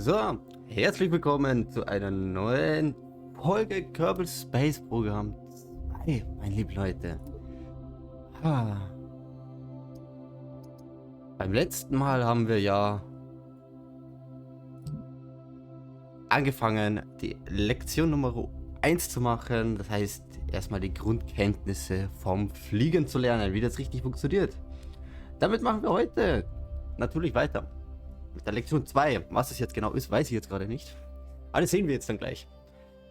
So, herzlich willkommen zu einer neuen Folge Kerbal Space Programm 2, meine lieben Leute. Beim letzten Mal haben wir ja angefangen, die Lektion Nummer 1 zu machen. Das heißt, erstmal die Grundkenntnisse vom Fliegen zu lernen, wie das richtig funktioniert. Damit machen wir heute natürlich weiter. Mit der Lektion 2, was es jetzt genau ist, weiß ich jetzt gerade nicht. Alles sehen wir jetzt dann gleich.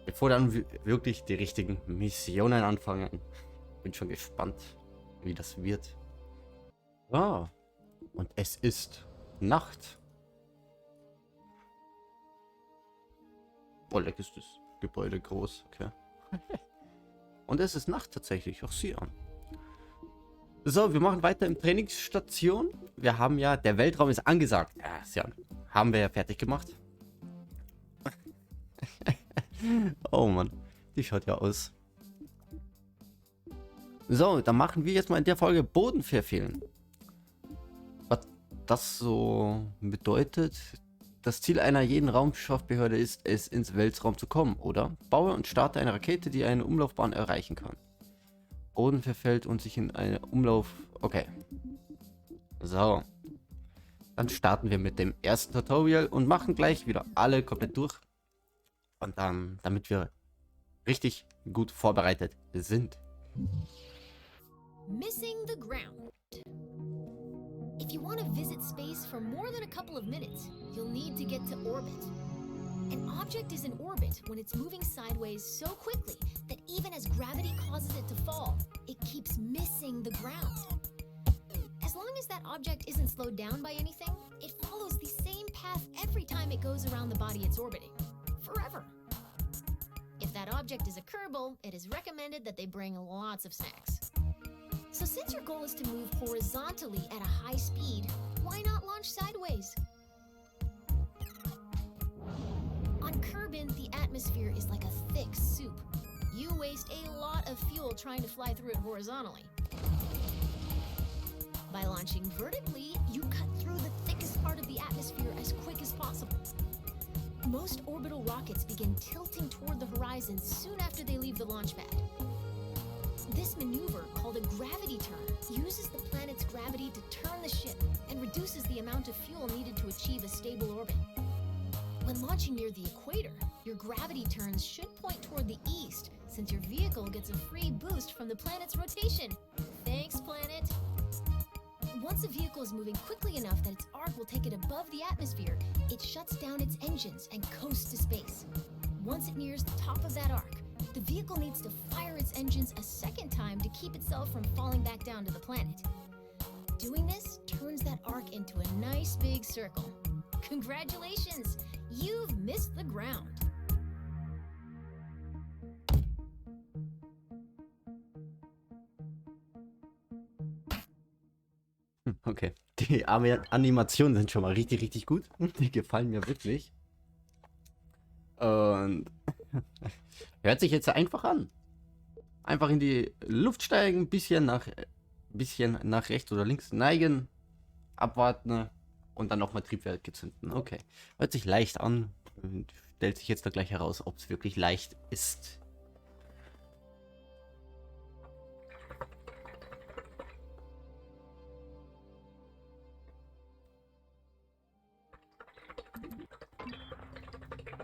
Bevor dann wirklich die richtigen Missionen anfangen. Bin schon gespannt, wie das wird. Ja, und es ist Nacht. Oh, leck ist das Gebäude groß, okay. Und es ist Nacht tatsächlich, auch sieh an. So, wir machen weiter im Trainingsstation. Wir haben ja, der Weltraum ist angesagt. Ja, haben wir ja fertig gemacht. Oh Mann, die schaut ja aus. So, dann machen wir jetzt mal in der Folge Boden verfehlen. Was das so bedeutet, das Ziel einer jeden Raumschaffbehörde ist es, ins Weltraum zu kommen, oder? Baue und starte eine Rakete, die eine Umlaufbahn erreichen kann. Boden verfällt und sich in eine Umlauf... Okay. So. Dann starten wir mit dem ersten Tutorial und machen gleich wieder alle komplett durch. Und dann, damit wir richtig gut vorbereitet sind. Missing the ground. If you want to visit space for more than a couple of minutes, you'll need to get to orbit. An object is in orbit when it's moving sideways so quickly that even as gravity causes it to fall, it keeps missing the ground. As long as that object isn't slowed down by anything, it follows the same path every time it goes around the body it's orbiting. Forever. If that object is a Kerbal, it is recommended that they bring lots of snacks. So since your goal is to move horizontally at a high speed, why not launch sideways? On Kerbin, the atmosphere is like a thick soup. You waste a lot of fuel trying to fly through it horizontally. By launching vertically, you cut through the thickest part of the atmosphere as quick as possible. Most orbital rockets begin tilting toward the horizon soon after they leave the launch pad. This maneuver, called a gravity turn, uses the planet's gravity to turn the ship and reduces the amount of fuel needed to achieve a stable orbit. When launching near the equator, your gravity turns should point toward the east, since your vehicle gets a free boost from the planet's rotation. Thanks, planet! Once a vehicle is moving quickly enough that its arc will take it above the atmosphere, it shuts down its engines and coasts to space. Once it nears the top of that arc, the vehicle needs to fire its engines a second time to keep itself from falling back down to the planet. Doing this turns that arc into a nice big circle. Congratulations! You've missed the ground. Okay, die Animationen sind schon mal richtig gut. Die gefallen mir wirklich. Und hört sich jetzt einfach an. Einfach in die Luft steigen, bisschen nach rechts oder links neigen, abwarten und dann nochmal Triebwerke zünden. Okay, hört sich leicht an und stellt sich jetzt da gleich heraus, ob es wirklich leicht ist.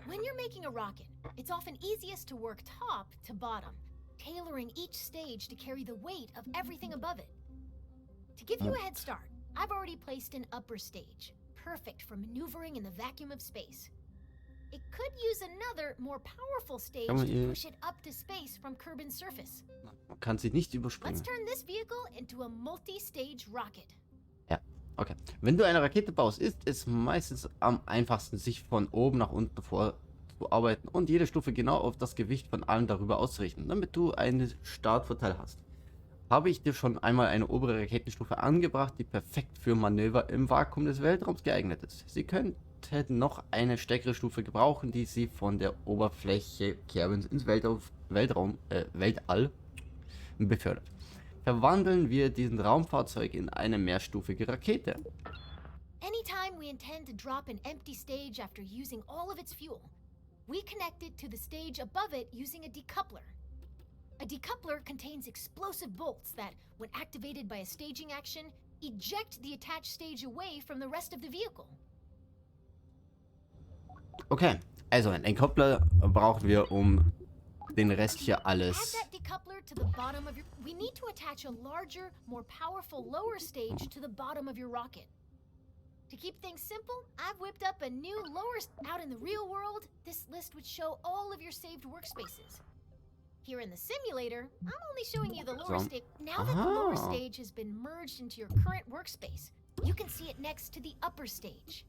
When you're making a rocket, it's often easiest to work top to bottom, tailoring each stage to carry the weight of everything above it. To give you a head start, I've already placed an upper stage, perfect for maneuvering in the vacuum of space. It could use another, more powerful stage to push it up to space from Kerbin's surface. Man kann sie nicht überspringen. Let's turn this vehicle into a multi-stage rocket. Ja, okay. Wenn du eine Rakete baust, ist es meistens am einfachsten, sich von oben nach unten vorzuarbeiten und jede Stufe genau auf das Gewicht von allen darüber auszurichten, damit du einen Startvorteil hast. Habe ich dir schon einmal eine obere Raketenstufe angebracht, die perfekt für Manöver im Vakuum des Weltraums geeignet ist. Sie könnte noch eine stärkere Stufe gebrauchen, die sie von der Oberfläche Kerbins ins Weltall befördert. Verwandeln wir diesen Raumfahrzeug in eine mehrstufige Rakete. Anytime we intend to drop an empty stage after using all of its fuel. We connect it to the stage above it using a decoupler. A decoupler contains explosive bolts that, when activated by a staging action, eject the attached stage away from the rest of the vehicle. Okay, also einen Koppler brauchen wir, um den Rest hier Add alles. that decoupler to the bottom of your... We need to attach a larger, more powerful lower stage to the bottom of your rocket. To keep things simple, I've whipped up a new lower... Out in the real world, this list would show all of your saved workspaces. Here in the simulator, I'm only showing you the lower stage. Now that the lower stage has been merged into your current workspace, you can see it next to the upper stage.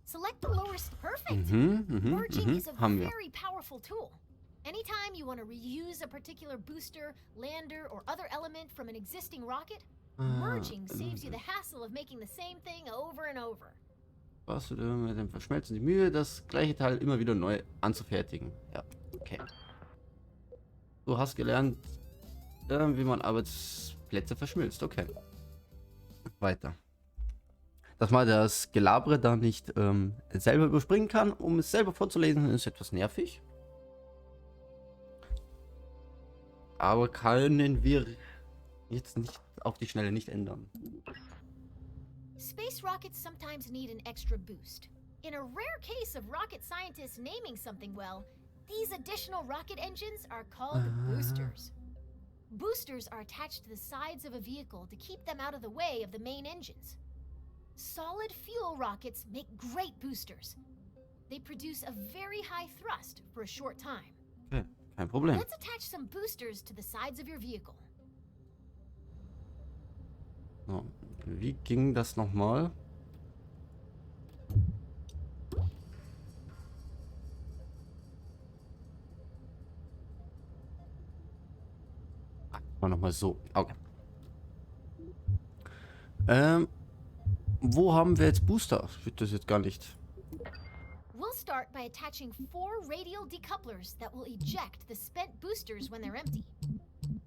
Select the lower... Perfect! Merging is a very powerful tool. Anytime you want to reuse a particular booster, lander, or other element from an existing rocket, merging saves you the hassle of making the same thing over and over. Was du mit dem Verschmelzen die Mühe, das gleiche Teil immer wieder neu anzufertigen. Ja, okay. Du hast gelernt, wie man Arbeitsplätze verschmilzt. Okay. Weiter. Dass man das Gelabere da nicht selber überspringen kann, um es selber vorzulesen, ist etwas nervig. Aber können wir jetzt nicht auf die Schnelle nicht ändern. Space rockets sometimes need an extra boost. In a rare case of rocket scientists naming something well, these additional rocket engines are called boosters. Boosters are attached to the sides of a vehicle to keep them out of the way of the main engines. Solid fuel rockets make great boosters. They produce a very high thrust for a short time. Okay, kein Problem. Let's attach some boosters to the sides of your vehicle. So, wie ging das nochmal? Nochmal so. Okay. Wo haben wir jetzt Booster? Ich würde das jetzt gar nicht. We'll start by attaching 4 radial decouplers that will eject the spent boosters when they're empty.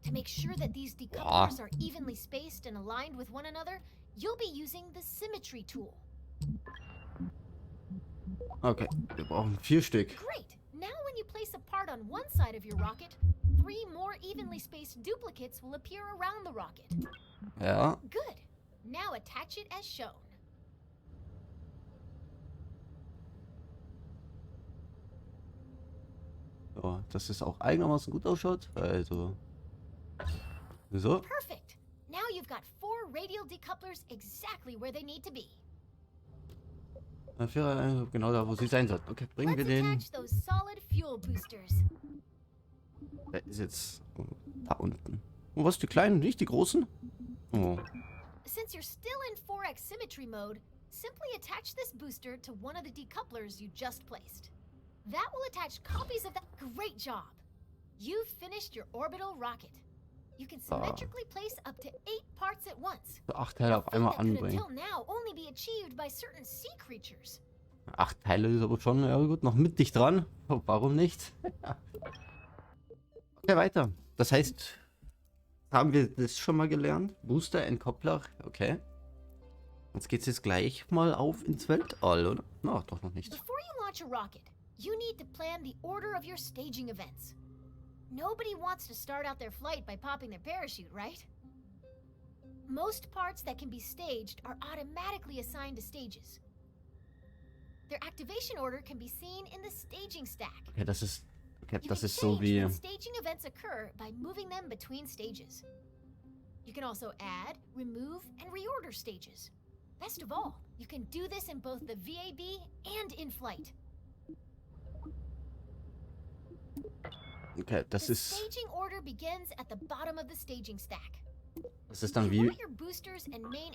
To make sure that these decouplers are evenly spaced and aligned with one another, you'll be using the symmetry tool. Okay, wir brauchen 4 Stück. Great! Now when you place a part on one side of your rocket, 3 more evenly spaced duplicates will appear around the rocket. Ja. Good. Now attach it as shown. So, dass es auch einigermaßen gut ausschaut. Also. So. Perfect. Now you've got 4 radial decouplers exactly where they need to be. Genau da, wo sie sein sollten. Okay, bringen wir den. Attach those solid fuel boosters. Der ist jetzt da unten. Oh, was? Die kleinen, nicht die großen? Oh. Since you're still in 4x symmetry mode, simply attach this booster to one of the decouplers you just placed. That will attach copies of that. Great job! You've finished your orbital rocket. You can symmetrically place up to 8 parts at once. 8 Teile auf einmal anbringen. Until now only be achieved by certain sea creatures. 8 Teile ist aber schon, ja gut, noch mittig dran. Warum nicht? Okay, weiter. Das heißt, haben wir das schon mal gelernt? Booster, Entkoppler, okay. Jetzt geht's jetzt gleich mal auf ins Weltall, oder? Na, doch noch nicht. Before you launch a rocket, you need to plan the order of your staging events. Nobody wants to start out their flight by popping their parachute, right? Most parts that can be staged are automatically assigned to stages. Their activation order can be seen in the staging stack. Okay, das ist You can so change wie. when staging events occur by moving them between stages. You can also add, remove, and reorder stages. Best of all, you can do this in both the VAB and in flight. Okay, das The ist. staging order begins at the bottom of the staging stack. Das ist dann You wie want your boosters and main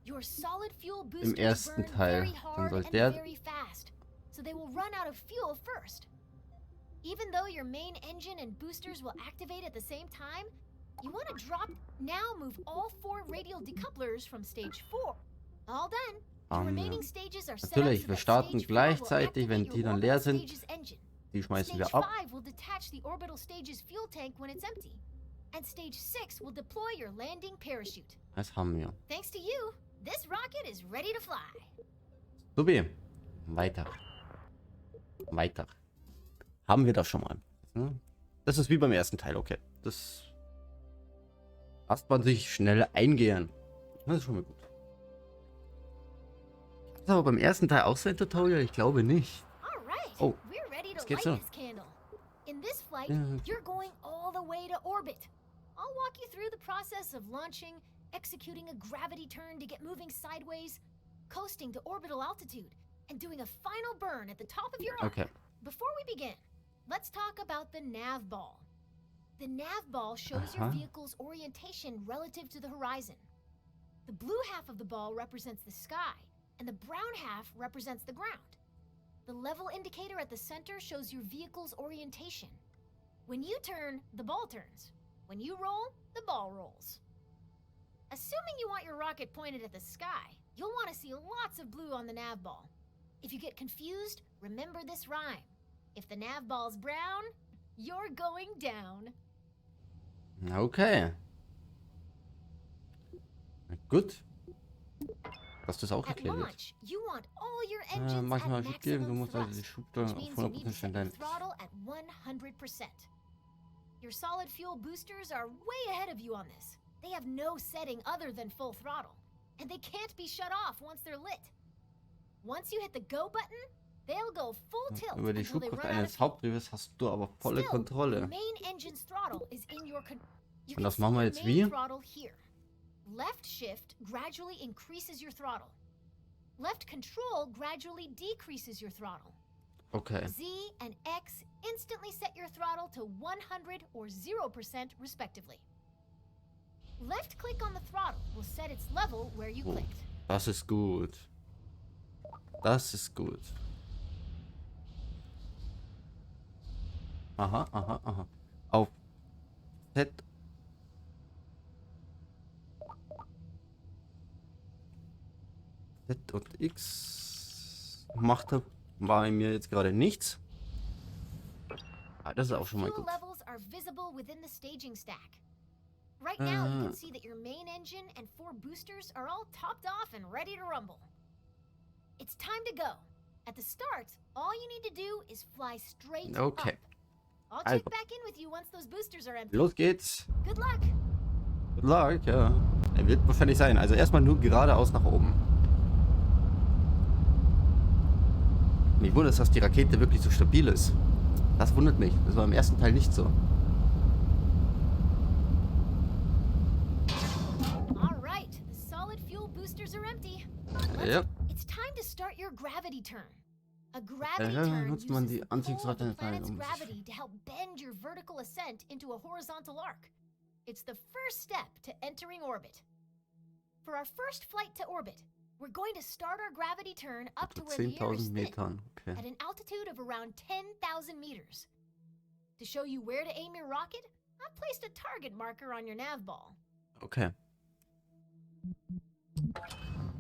your solid fuel boosters ersten burn Teil. very Dann hard soll and der- very fast, so they will run out of fuel first. Even though your main engine and boosters will activate at the same time, you want to drop. Now move all 4 radial decouplers from stage 4. All done. Your remaining stages are set up Natürlich, so wir that starten stage 4 will gleichzeitig, wenn activate die your dann leer orbital sind. stage's engine. Die schmeißen Stage wir ab. 5 will detach the orbital stage's fuel tank when it's empty. And stage 6 will deploy your landing parachute. Das haben wir. Thanks to you, this rocket is ready to fly. So wie. Weiter. Weiter. Haben wir das schon mal. Hm? Das ist wie beim ersten Teil, okay. Das lässt man sich schnell eingehen. Das ist schon mal gut. Ist aber beim ersten Teil auch so ein Tutorial? Ich glaube nicht. Oh, was geht's noch? In this flight, Ja. you're going all the way to orbit. I'll walk you through the process of launching, executing a gravity turn to get moving sideways, coasting to orbital altitude, and doing a final burn at the top of your arc. Okay. Before we begin, let's talk about the nav ball. The nav ball shows your vehicle's orientation relative to the horizon. The blue half of the ball represents the sky, and the brown half represents the ground. The level indicator at the center shows your vehicle's orientation. When you turn, the ball turns. When you roll, the ball rolls. Assuming you want your rocket pointed at the sky, you'll want to see lots of blue on the nav ball. If you get confused, remember this rhyme. If the nav ball's brown, you're going down. Okay. Gut. Dass das auch At erklärt wird. launch, you want all your engines Manchmal at schief gehen, du maximum musst also die thrust, Schubsteuerung which auf means you need to 100% set stellen. your throttle at 100%. Your solid fuel boosters are way ahead of you on this. They have no setting other than full throttle, and they can't be shut off once they're lit. Once you hit the go button, they'll go full tilt Über die until they Schubkraft run out of eines fuel. Haupttriebes hast du aber volle Still, the Kontrolle. main engine's throttle is in your you Und can das see machen wir your jetzt main wie? throttle here. Left shift gradually increases your throttle. Left control gradually decreases your throttle. Okay. Z and X instantly set your throttle to 100 or 0% respectively. Left click on the throttle will set its level where you Oh, clicked. das ist gut. Das ist gut. Aha, aha, aha. Auf Z. Z und X macht er bei mir jetzt gerade nichts. Ah, das ist auch schon mal Fuel gut. levels are visible within the staging stack. Right now, you Ah. can see that your main engine and 4 boosters are all topped off and ready to rumble. It's time to go. At the start, all you need to do is fly straight Okay. up. I'll Also. check back in with you once those boosters are empty. Los geht's. Good luck. Good luck, ja. Er wird wahrscheinlich sein. Also erstmal nur geradeaus nach oben. Mich wundert es, dass die Rakete wirklich so stabil ist. Das wundert mich. Das war im ersten Teil nicht so. All right, the solid fuel boosters are empty. Ja. It's time to start your gravity turn. A gravity turn nutzt uses man the die pull of Anziehungskraft the eines Teils, planet's um sich- gravity to help bend your vertical ascent into a horizontal arc. It's the first step to entering orbit. For our first flight to orbit, we're going to start our gravity turn up to where the air is 10.000 thin, Metern. Okay. at an altitude of around 10,000 meters. To show you where to aim your rocket, I've placed a target marker on your nav ball. Okay.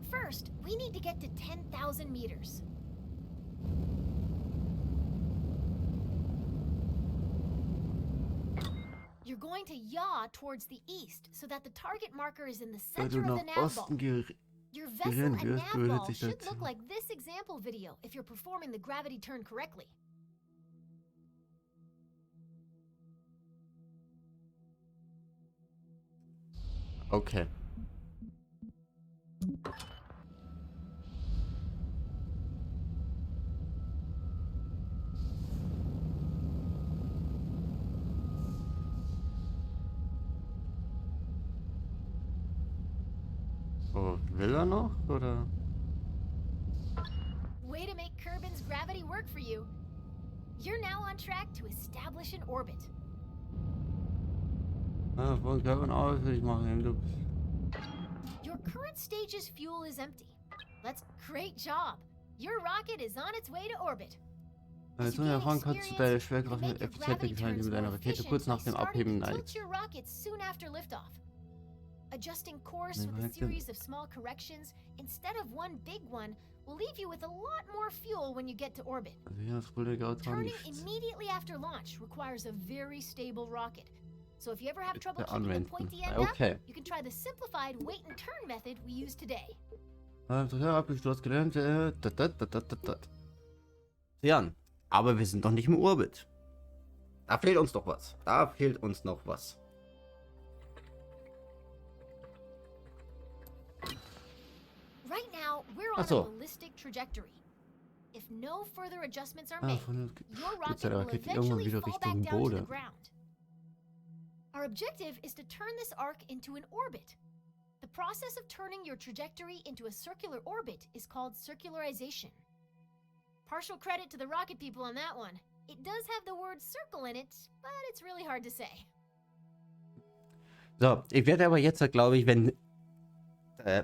First, we need to get to 10,000 meters. You're going to yaw towards the east so that the target marker is in the Weil du center of the nach nav ball. Osten Your vessel gehen and wirst, nav bildet ball sich should das- look like this example video if you're performing the gravity turn correctly. Okay. Oh, will er noch, oder? Way to make Kerbin's gravity work for you. You're now on track to establish an orbit. Ah, von Kevin aus will ich machen. Du. Your current stage's fuel is empty. Great job. Your rocket is on its way to orbit. Als du erfahren kannst du deine Schwerkraft effizienter gestalten, die mit deiner Rakete kurz nach dem Abheben neigt. Your rocket soon after liftoff. Adjusting course Nee, with a maar series of small corrections instead of one big one will leave you with a lot more fuel when you get to orbit. Also hier das ruhige Auto Turning nicht. immediately after launch requires a very stable rocket. So if you ever have trouble Bitte keeping the anwenden. pointy end up, Okay. you can try the simplified wait and turn method we use today. Du hast gelernt. Ja, aber wir sind doch nicht im Orbit. Da fehlt uns doch was. Da fehlt uns noch was. Right now, we're on Ach so. a ballistic trajectory. If no further adjustments are Ah, made, von your der rocket will Rakete irgendwann eventually wieder fall back Richtung down to the Boden. ground. Our objective is to turn this arc into an orbit. The process of turning your trajectory into a circular orbit is called circularization. Partial credit to the rocket people on that one. It does have the word circle in it, but it's really hard to say. So, ich werde aber jetzt, glaube ich, wenn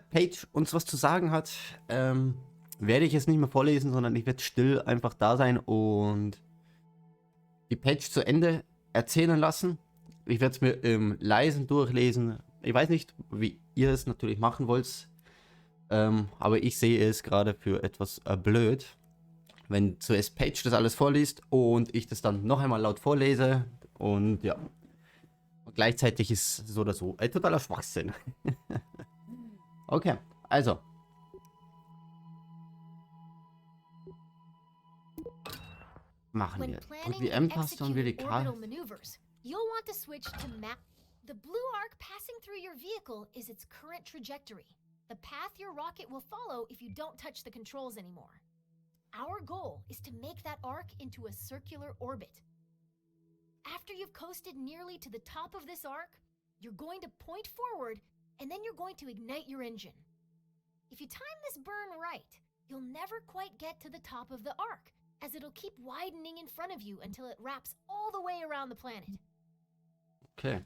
Paige uns was zu sagen hat, werde ich es nicht mehr vorlesen, sondern ich werde still einfach da sein und die Paige zu Ende erzählen lassen. Ich werde es mir im leisen durchlesen. Ich weiß nicht, wie ihr es natürlich machen wollt, aber ich sehe es gerade für etwas blöd, wenn zuerst Paige das alles vorliest und ich das dann noch einmal laut vorlese und ja. Und gleichzeitig ist so oder so ein totaler Schwachsinn. Okay, also. Machen When wir. Drück planning die and M-Taste und wähle die executing K. orbital maneuvers, you'll want to switch to map. The blue arc passing through your vehicle is its current trajectory, the path your rocket will follow if you don't touch the controls anymore. Our goal is to make that arc into a circular orbit. After you've coasted nearly to the top of this arc, you're going to point forward, and then you're going to ignite your engine. If you time this burn right, you'll never quite get to the top of the arc, as it'll keep widening in front of you until it wraps all the way around the planet. Okay.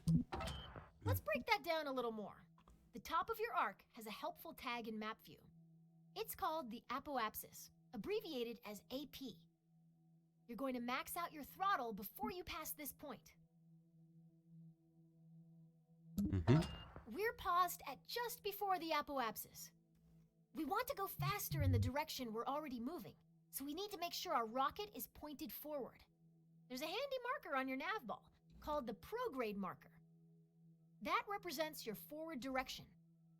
Let's break that down a little more. The top of your arc has a helpful tag in map view. It's called the apoapsis, abbreviated as AP. You're going to max out your throttle before you pass this point. We're paused at just before the apoapsis. We want to go faster in the direction we're already moving, so we need to make sure our rocket is pointed forward. There's a handy marker on your nav ball called the prograde marker. That represents your forward direction.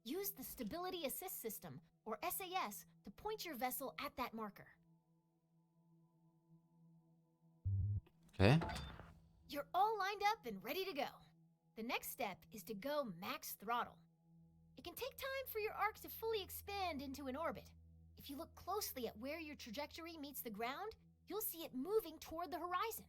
Use the Stability Assist System, or SAS, to point your vessel at that marker. Okay. You're all lined up and ready to go. The next step is to go max throttle. It can take time for your arc to fully expand into an orbit. If you look closely at where your trajectory meets the ground, you'll see it moving toward the horizon.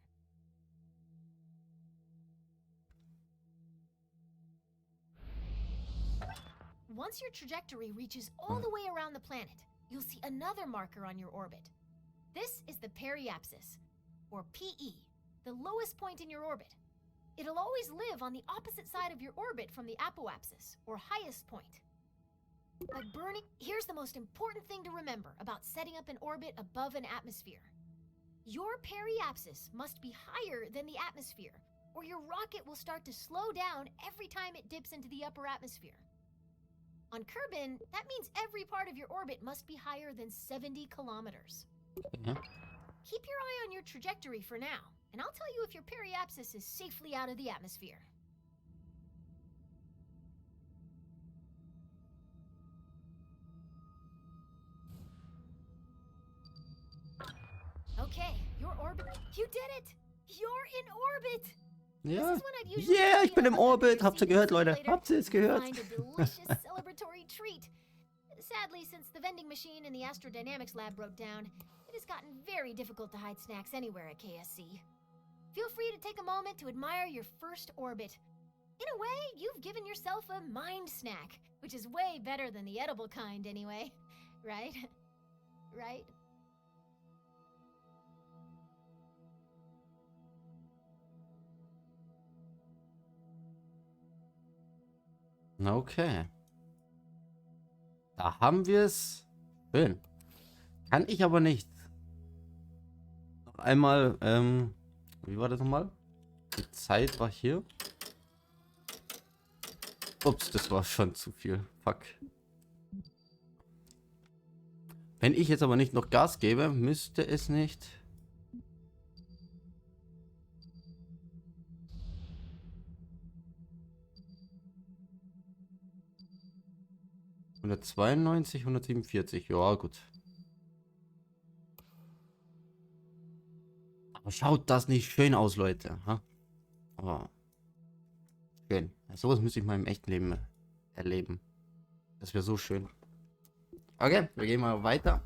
Once your trajectory reaches all the way around the planet, you'll see another marker on your orbit. This is the periapsis, or PE, the lowest point in your orbit. It'll always live on the opposite side of your orbit from the apoapsis, or highest point. By burning, here's the most important thing to remember about setting up an orbit above an atmosphere. Your periapsis must be higher than the atmosphere, or your rocket will start to slow down every time it dips into the upper atmosphere. On Kerbal, that means every part of your orbit must be higher than 70 kilometers. Okay. Keep your eye on your trajectory for now, and I'll tell you if your periapsis is safely out of the atmosphere. Okay, your orbit. You did it! You're in orbit! Ja. This is when I'd usually Yeah, ich speed bin up im a Orbit. undersea Habt ihr gehört, Leute? simulator Habt ihr es and gehört? Find a delicious celebratory treat. Sadly, since the vending machine in the astrodynamics lab broke down, it has gotten very difficult to hide snacks anywhere at KSC. Feel free to take a moment to admire your first orbit. In a way, you've given yourself a mind snack, which is way better than the edible kind anyway. Right? Right? Okay. Da haben wir es. Schön. Kann ich aber nicht. Noch einmal, wie war das nochmal? Die Zeit war hier. Ups, das war schon zu viel. Fuck. Wenn ich jetzt aber nicht noch Gas gebe, müsste es nicht. 192, 147. Ja, gut. Aber schaut das nicht schön aus, Leute? Ha? Oh, schön. Ja, sowas müsste ich mal im echten Leben erleben. Das wäre so schön. Okay, wir gehen mal weiter.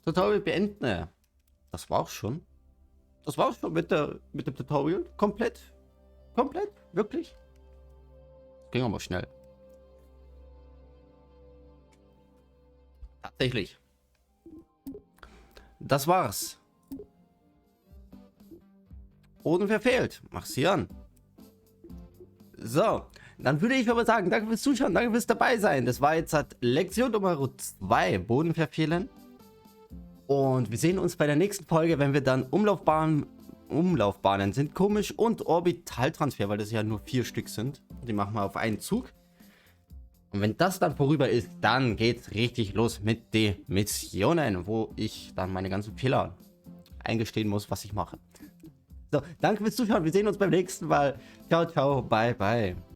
Tutorial beenden. Das war's schon. Das war's schon mit dem Tutorial. Komplett. Komplett. Wirklich. Ging aber schnell. Tatsächlich. Das war's. Boden verfehlt. Mach's hier an. So, dann würde ich aber sagen, danke fürs Zuschauen, danke fürs dabei sein. Das war jetzt Lektion Nummer 2, Boden verfehlen. Und wir sehen uns bei der nächsten Folge, wenn wir dann Umlaufbahnen sind komisch und Orbitaltransfer, weil das ja nur 4 Stück sind. Die machen wir auf einen Zug. Und wenn das dann vorüber ist, dann geht's richtig los mit den Missionen, wo ich dann meine ganzen Fehler eingestehen muss, was ich mache. So, danke fürs Zuschauen. Wir sehen uns beim nächsten Mal. Ciao, ciao, bye, bye.